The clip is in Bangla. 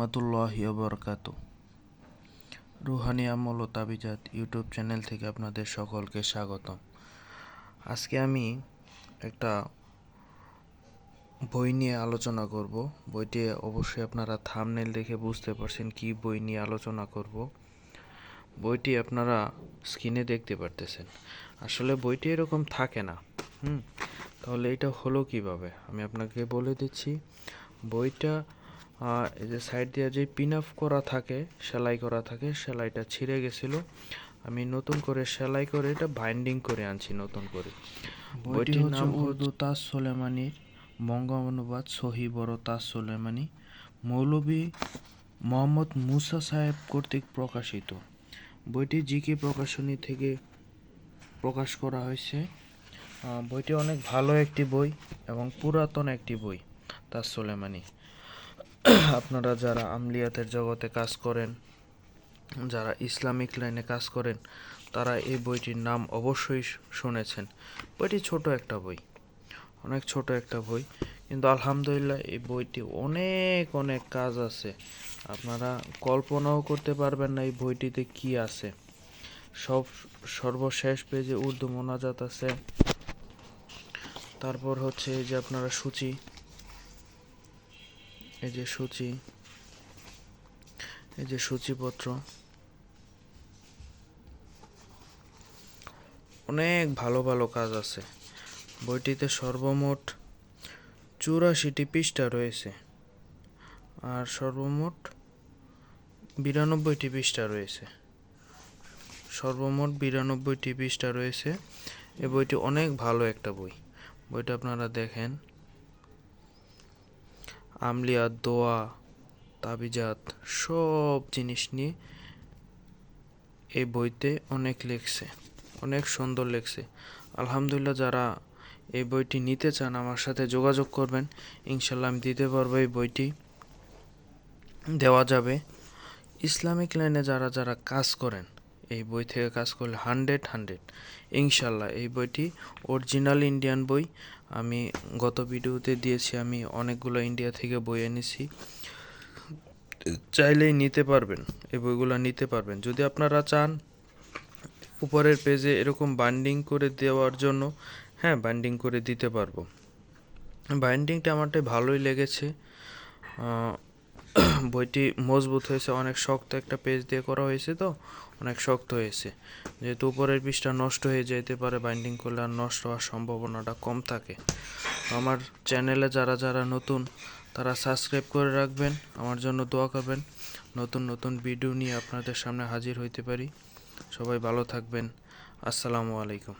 রহমতুল্লাহি ওয়া বারাকাতুহু। রুহানি আমল ও তাবিজাত ইউটিউব চ্যানেল থেকে আপনাদের সকলকে স্বাগতম। আজকে আমি একটা বই নিয়ে আলোচনা করব। বইটি অবশ্যই আপনারা থাম্বনেল দেখে বুঝতে পারছেন কি বই নিয়ে আলোচনা করব। বইটি আপনারা স্ক্রিনে দেখতে পারতেছেন। আসলে বইটি এরকম থাকে না। তাহলে এটা হলো কিভাবে আমি আপনাকে বলে দিচ্ছি। বইটা এই যে সাইড দিয়ে যে পিন আপ করা থাকে, সেলাই করা থাকে, সেলাইটা ছিঁড়ে গেছিল। আমি নতুন করে সেলাই করে এটা বাইন্ডিং করে আনছি নতুন করে। বইটির নাম উর্দু তাজ সুলেমানির বঙ্গ অনুবাদ সহি বড় তাজ সুলেমানি, মৌলভী মোহাম্মদ মুসা সাহেব কর্তৃক প্রকাশিত। বইটি জিকে প্রকাশনী থেকে প্রকাশ করা হয়েছে। বইটি অনেক ভালো একটি বই এবং পুরাতন একটি বই তাজ সুলেমানি। আপনারা যারা আমলিয়াতের জগতে কাজ করেন, যারা ইসলামিক লাইনে কাজ করেন, তারা এই বইটির নাম অবশ্যই শুনেছেন। বইটি ছোট একটা বই, অনেক ছোট একটা বই, কিন্তু আলহামদুলিল্লাহ এই বইটি অনেক অনেক কাজ আছে। আপনারা কল্পনাও করতে পারবেন না এই বইটিতে কি আছে। সর্বশেষ পেজে উর্দু মোনাজাত আছে। তারপর হচ্ছে এই যে আপনারা সূচি, এই যে সূচি, এই যে সূচিপত্র, অনেক ভালো ভালো কাজ আছে। বইটিতে সর্বমোট 84টি পৃষ্ঠা রয়েছে আর সর্বমোট 92টি পৃষ্ঠা রয়েছে। সর্বমোট 92টি পৃষ্ঠা রয়েছে। এই বইটি অনেক ভালো একটা বই। বইটা আপনারা দেখেন, আমলিয়াত, দোয়া, তাবিজাত সব জিনিস নিয়ে এই বইতে অনেক লেখছে, অনেক সুন্দর লেখছে। আলহামদুলিল্লাহ, যারা এই বইটি নিতে চান আমার সাথে যোগাযোগ করবেন, ইনশাল্লাহ আমি দিতে পারবো। এই বইটি দেওয়া যাবে। ইসলামিক লাইনে যারা যারা কাজ করেন, এই বই থেকে কাজ করলে 100 ইনশাল্লাহ এই বইটি অরিজিনাল ইন্ডিয়ান বই। আমি গত ভিডিওতে দিয়েছি, আমি অনেকগুলো ইন্ডিয়া থেকে বই এনেছি। চাইলেই নিতে পারবেন, এই বইগুলো নিতে পারবেন। যদি আপনারা চান উপরের পেজে এরকম বাইন্ডিং করে দেওয়ার জন্য, হ্যাঁ বাইন্ডিং করে দিতে পারবো। বাইন্ডিংটা আমারটাই ভালোই লেগেছে। বইটি মজবুত হয়েছে, অনেক শক্ত একটা পেজ দিয়ে করা হয়েছে, তো অনেক শক্ত হয়েছে। যেহেতু উপরের পিসটা নষ্ট হয়ে যেতে পারে বাইন্ডিং করলে, আর নষ্ট হওয়ার সম্ভাবনাটা কম থাকে। আমার চ্যানেলে যারা যারা নতুন, তারা সাবস্ক্রাইব করে রাখবেন, আমার জন্য দোয়া করবেন। নতুন নতুন ভিডিও নিয়ে আপনাদের সামনে হাজির হইতে পারি। সবাই ভালো থাকবেন। আসসালামু আলাইকুম।